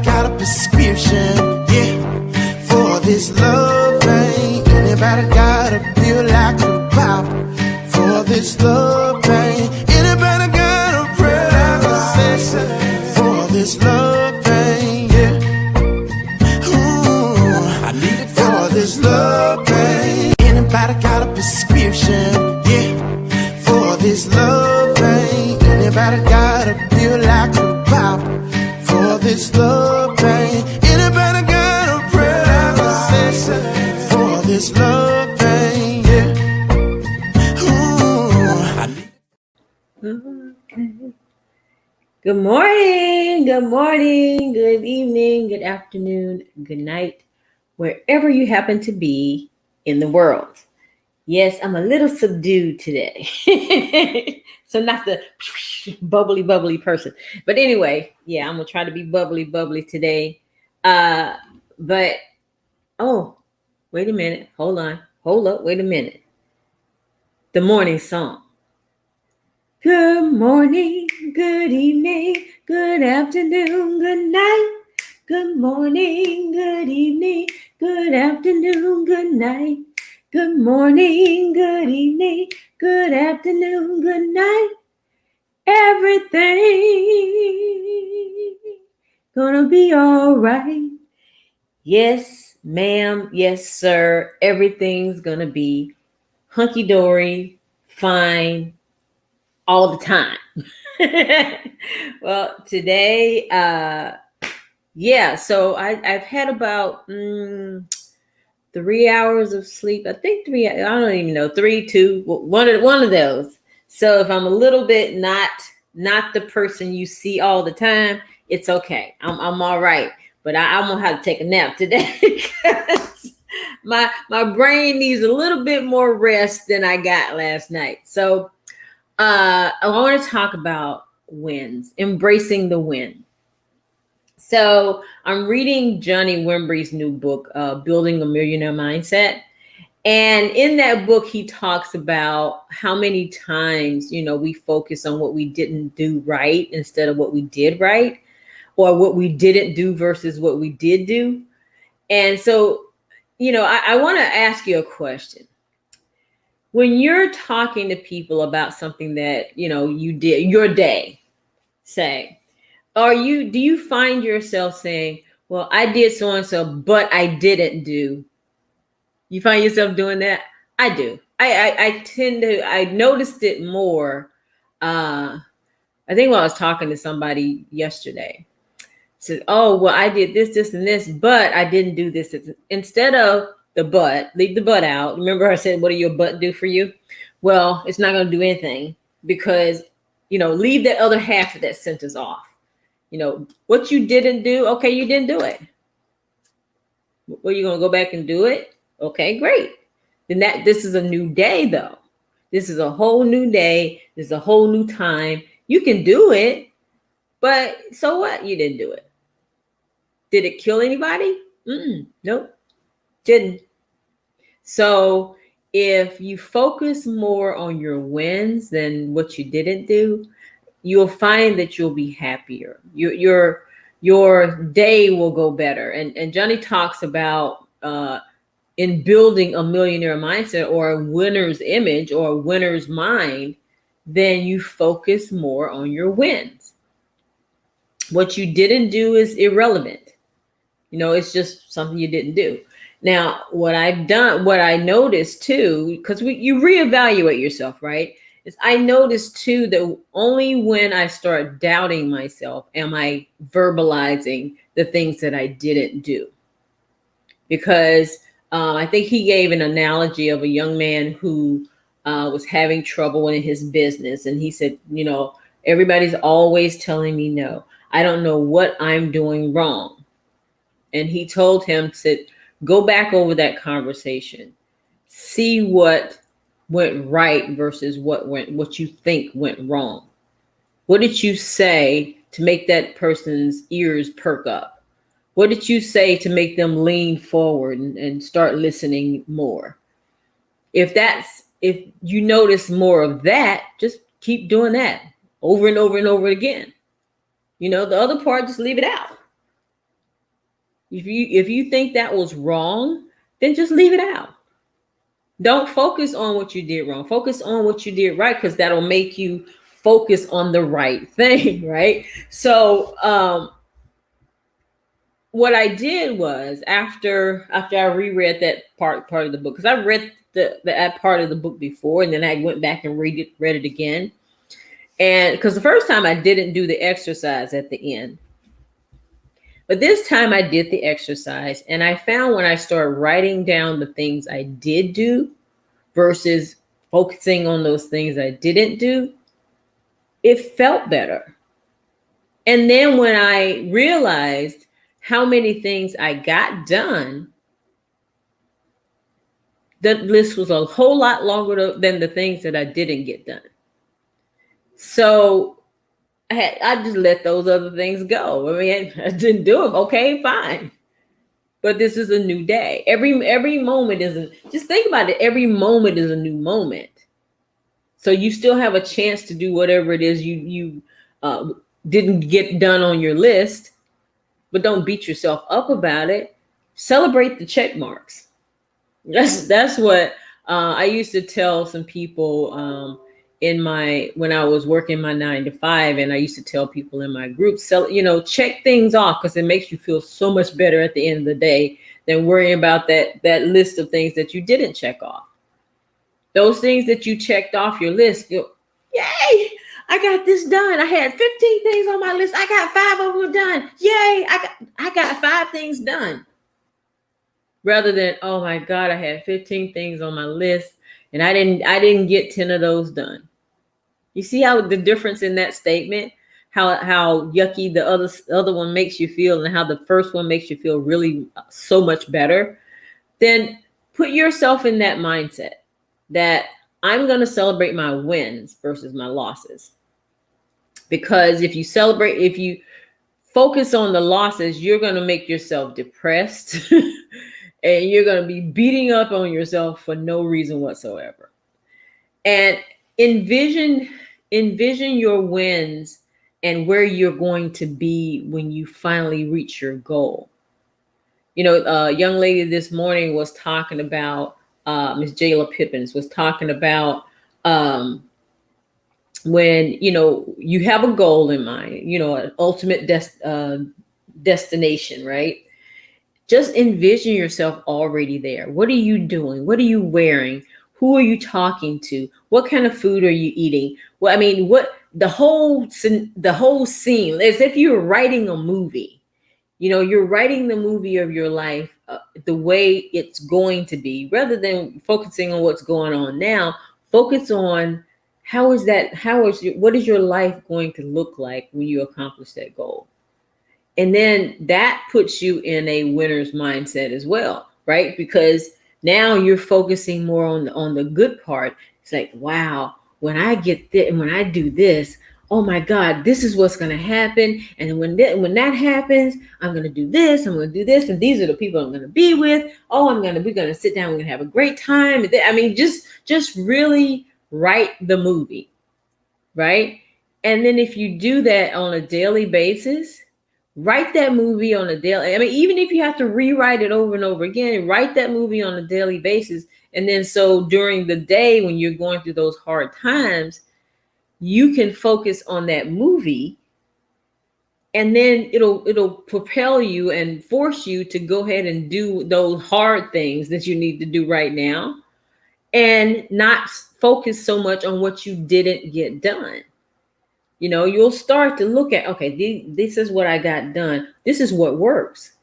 got a prescription, yeah, for this love pain? Anybody got a pill I could pop for this love pain? Anybody got a prayer I could say for this love pain? Yeah, ooh, I need it for this love pain. Anybody got a prescription, yeah, for this love pain? Anybody got a pill I could pop for this love pain? Anybody got a prayer I could say for this love pain? Yeah, ooh, I need. Okay. Good morning, good evening, good afternoon, good night, wherever you happen to be in the world. Yes, I'm a little subdued today. So not the bubbly person. But anyway, yeah, I'm going to try to be bubbly today. But, oh, wait a minute. Hold up, wait a minute. The morning song. Good morning, good evening, good afternoon, good night. Good morning, good evening, good afternoon, good night. Good morning, good evening, good afternoon, good night. Everything gonna be all right. Yes, ma'am. Yes, sir. Everything's gonna be hunky-dory, fine, all the time. Well, today, so I've had about 3 hours of sleep. I think I don't even know, 3, 2, one of those. So if I'm a little bit not the person you see all the time, it's okay. I'm all right. But I'm gonna have to take a nap today because my brain needs a little bit more rest than I got last night. So I want to talk about wins, embracing the win. So I'm reading Johnny Wimbrey's new book, Building a Millionaire Mindset. And in that book, he talks about how many times, we focus on what we didn't do right instead of what we did right, or what we didn't do versus what we did do. And so, I want to ask you a question. When you're talking to people about something that, you did, your day, say, do you find yourself saying, well, I did so-and-so, but I didn't do? You find yourself doing that? I do. I noticed it more. I think when I was talking to somebody yesterday, said, oh, well, I did this, and this, but I didn't do this. Instead of the but, leave the but out. Remember I said, what do your but do for you? Well, it's not going to do anything because, leave that other half of that sentence off. What you didn't do, okay, you didn't do it. Well, you're going to go back and do it? Okay, great. Then this is a new day, though. This is a whole new day. This is a whole new time. You can do it, but so what? You didn't do it. Did it kill anybody? Nope, didn't. So if you focus more on your wins than what you didn't do, you'll find that you'll be happier. Your day will go better. And Johnny talks about in building a millionaire mindset or a winner's image or a winner's mind, then you focus more on your wins. What you didn't do is irrelevant. It's just something you didn't do. Now, what I noticed too, because you reevaluate yourself, right? Is I noticed too that only when I start doubting myself am I verbalizing the things that I didn't do. Because I think he gave an analogy of a young man who was having trouble in his business. And he said, everybody's always telling me no. I don't know what I'm doing wrong. And he told him to go back over that conversation, see what went right versus what you think went wrong. What did you say to make that person's ears perk up? What did you say to make them lean forward and start listening more? If you notice more of that, just keep doing that over and over and over again. The other part, just leave it out. If you think that was wrong, then just leave it out. Don't focus on what you did wrong. Focus on what you did right, because that'll make you focus on the right thing, right? So what I did was after I reread that part of the book, because I read that part of the book before, and then I went back and read it again. And because the first time I didn't do the exercise at the end. But this time I did the exercise, and I found when I started writing down the things I did do versus focusing on those things I didn't do, it felt better. And then when I realized how many things I got done, the list was a whole lot longer than the things that I didn't get done. So I just let those other things go. I mean, I didn't do them. Okay, fine. But this is a new day. Every moment just think about it. Every moment is a new moment. So you still have a chance to do whatever it is you didn't get done on your list, but don't beat yourself up about it. Celebrate the check marks. That's what I used to tell some people when I was working my 9 to 5, and I used to tell people in my group, check things off, because it makes you feel so much better at the end of the day than worrying about that list of things that you didn't check off. Those things that you checked off your list, yay, I got this done. I had 15 things on my list. I got 5 of them done. Yay, I got 5 things done. Rather than, oh my God, I had 15 things on my list and I didn't get 10 of those done. You see how the difference in that statement, how yucky the other one makes you feel, and how the first one makes you feel really so much better. Then put yourself in that mindset that I'm going to celebrate my wins versus my losses. Because if you focus on the losses, you're going to make yourself depressed and you're going to be beating up on yourself for no reason whatsoever. And envision your wins and where you're going to be when you finally reach your goal. A young lady this morning was talking about, Miss Jayla Pippins was talking about when, you have a goal in mind, an ultimate destination, right? Just envision yourself already there. What are you doing? What are you wearing? Who are you talking to? What kind of food are you eating? Well, I mean, the whole scene, as if you're writing a movie. You're writing the movie of your life the way it's going to be, rather than focusing on what's going on now. Focus on what is your life going to look like when you accomplish that goal? And then that puts you in a winner's mindset as well, right? Because now you're focusing more on the good part. It's like, wow, when I get this and when I do this, oh my God, this is what's going to happen. And when that happens, I'm going to do this, I'm going to do this. And these are the people I'm going to be with. Oh, we're going to sit down, we're going to have a great time. I mean, just really write the movie, right? And then if you do that on a daily basis, write that movie on a daily. I mean, even if you have to rewrite it over and over again, write that movie on a daily basis. And then so during the day when you're going through those hard times, you can focus on that movie, and then it'll propel you and force you to go ahead and do those hard things that you need to do right now, and not focus so much on what you didn't get done. You'll start to look at, okay, this is what I got done. This is what works.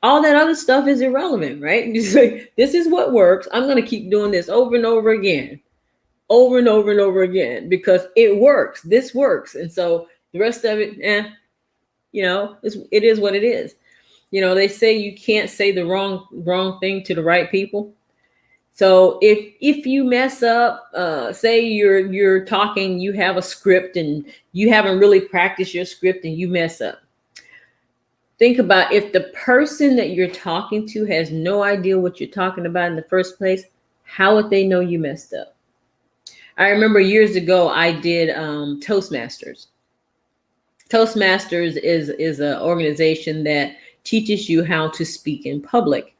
All that other stuff is irrelevant, right? Just like, this is what works. I'm going to keep doing this over and over again. Over and over and over again, because it works. This works. And so the rest of it, it is what it is. They say you can't say the wrong thing to the right people. So if you mess up, say you're talking, you have a script and you haven't really practiced your script and you mess up. Think about, if the person that you're talking to has no idea what you're talking about in the first place, how would they know you messed up? I remember years ago, I did Toastmasters. Toastmasters is an organization that teaches you how to speak in public.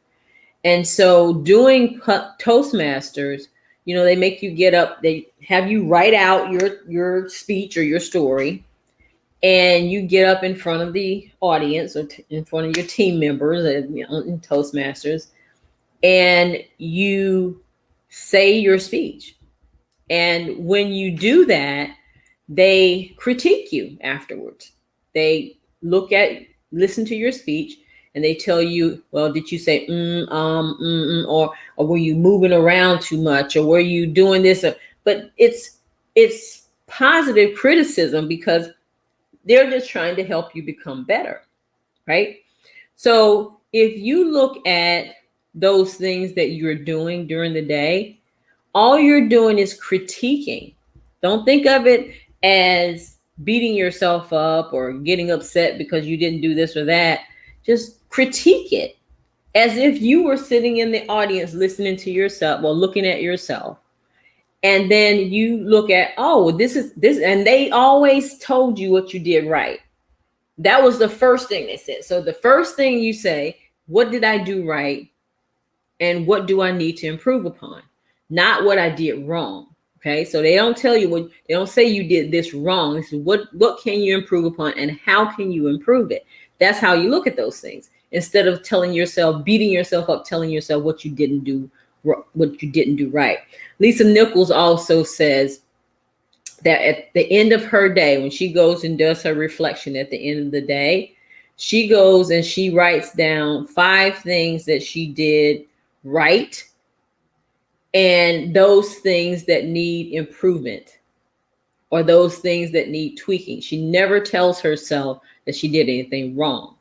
And so doing Toastmasters, they make you get up, they have you write out your speech or your story, and you get up in front of the audience or in front of your team members in Toastmasters, and you say your speech. And when you do that, they critique you afterwards. They listen to your speech, and they tell you, well, did you say or were you moving around too much, or were you doing this? But it's positive criticism because they're just trying to help you become better, right? So if you look at those things that you're doing during the day, all you're doing is critiquing. Don't think of it as beating yourself up or getting upset because you didn't do this or that. Just critique it as if you were sitting in the audience listening to yourself, well, looking at yourself. And then you look at, oh, this, and they always told you what you did right. That was the first thing they said. So the first thing you say, what did I do right? And what do I need to improve upon? Not what I did wrong. Okay. So they don't tell you they don't say you did this wrong. This is what can you improve upon and how can you improve it? That's how you look at those things. Instead of beating yourself up, telling yourself what you didn't do right. Lisa Nichols also says that at the end of her day, when she goes and does her reflection at the end of the day, she goes and she writes down 5 things that she did right and those things that need improvement or those things that need tweaking. She never tells herself that she did anything wrong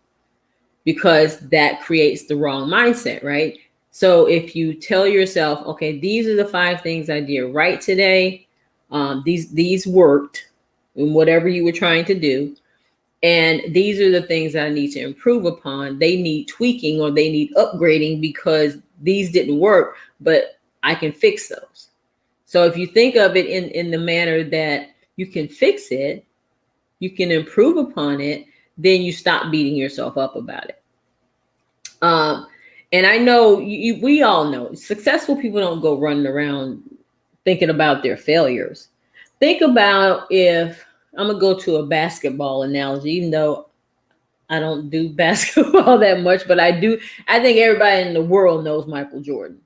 because that creates the wrong mindset, right? So if you tell yourself, okay, these are the 5 things I did right today. These worked in whatever you were trying to do. And these are the things that I need to improve upon. They need tweaking or they need upgrading because these didn't work, but I can fix those. So if you think of it in the manner that you can fix it, you can improve upon it, then you stop beating yourself up about it. And I know we all know successful people don't go running around thinking about their failures. Think about if I'm going to go to a basketball analogy, even though I don't do basketball that much, but I do. I think everybody in the world knows Michael Jordan.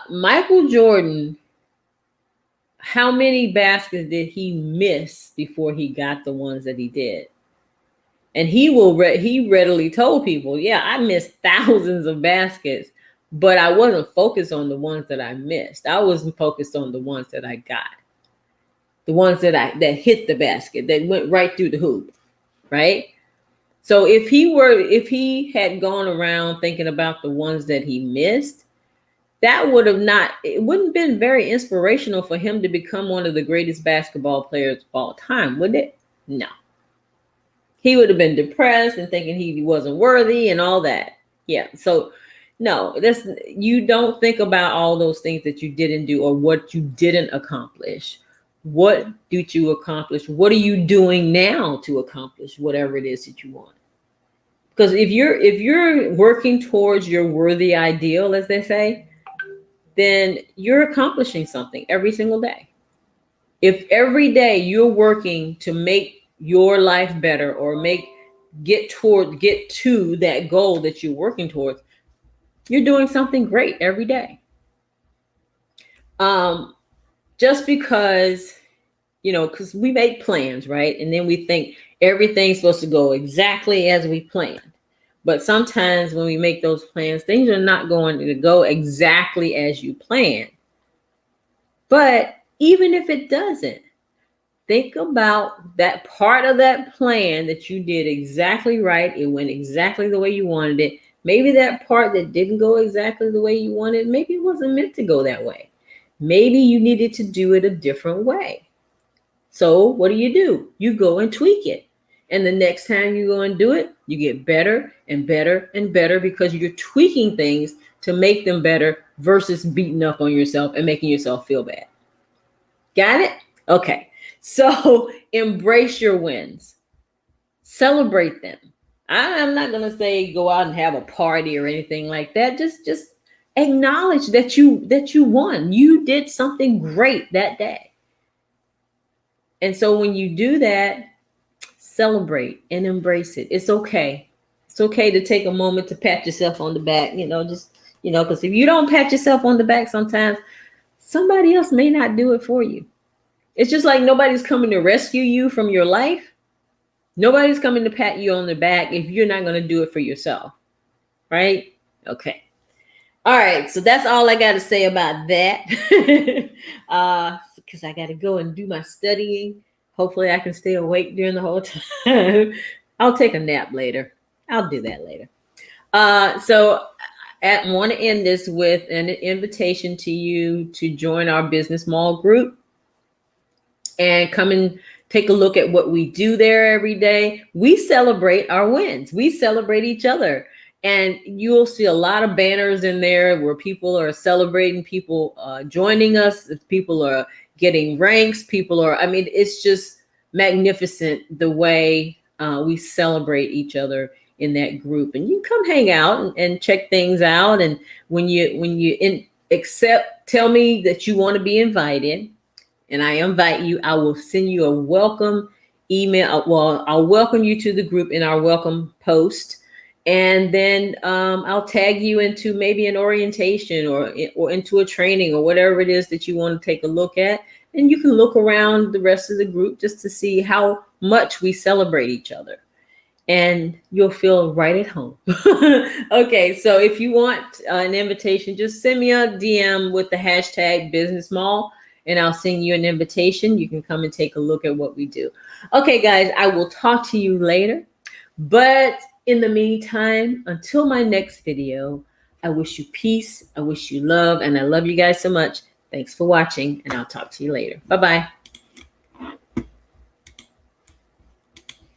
Michael Jordan, how many baskets did he miss before he got the ones that he did? And he readily told people, yeah, I missed thousands of baskets, but I wasn't focused on the ones that I missed. I wasn't focused on the ones that I got. The ones that hit the basket, that went right through the hoop, right? So if he had gone around thinking about the ones that he missed, it wouldn't have been very inspirational for him to become one of the greatest basketball players of all time, would it? No. He would have been depressed and thinking he wasn't worthy and all that. Yeah. So no, you don't think about all those things that you didn't do or what you didn't accomplish. What did you accomplish? What are you doing now to accomplish whatever it is that you want? Because if you're working towards your worthy ideal, as they say, then you're accomplishing something every single day. If every day you're working to make your life better or get to that goal that you're working towards, you're doing something great every day. Just because, because we make plans, right? And then we think everything's supposed to go exactly as we planned. But sometimes when we make those plans, things are not going to go exactly as you planned. But even if it doesn't, think about that part of that plan that you did exactly right. It went exactly the way you wanted it. Maybe that part that didn't go exactly the way you wanted, maybe it wasn't meant to go that way. Maybe you needed to do it a different way. So what do? You go and tweak it. And the next time you go and do it, you get better and better and better because you're tweaking things to make them better versus beating up on yourself and making yourself feel bad. Got it? Okay. So embrace your wins. Celebrate them. I'm not gonna say go out and have a party or anything like that. Just acknowledge that you won. You did something great that day. And so when you do that, celebrate and embrace it. It's okay. It's okay to take a moment to pat yourself on the back, because if you don't pat yourself on the back sometimes, somebody else may not do it for you. It's just like nobody's coming to rescue you from your life. Nobody's coming to pat you on the back if you're not going to do it for yourself. Right? Okay. All right. So that's all I got to say about that. Because I got to go and do my studying. Hopefully I can stay awake during the whole time. I'll take a nap later. I'll do that later. So I want to end this with an invitation to you to join our business mall group and come and take a look at what we do there every day. We celebrate our wins. We celebrate each other. And you'll see a lot of banners in there where people are celebrating, people joining us, people are getting ranks, it's just magnificent the way we celebrate each other in that group. And you come hang out and check things out. And when you tell me that you want to be invited, and I invite you, I will send you a welcome email. Well, I'll welcome you to the group in our welcome post. And then I'll tag you into maybe an orientation or into a training or whatever it is that you want to take a look at. And you can look around the rest of the group just to see how much we celebrate each other. And you'll feel right at home. Okay, so if you want an invitation, just send me a DM with the hashtag Business Mall, and I'll send you an invitation. You can come and take a look at what we do. Okay, guys, I will talk to you later. But in the meantime, until my next video, I wish you peace, I wish you love, and I love you guys so much. Thanks for watching, and I'll talk to you later. Bye-bye.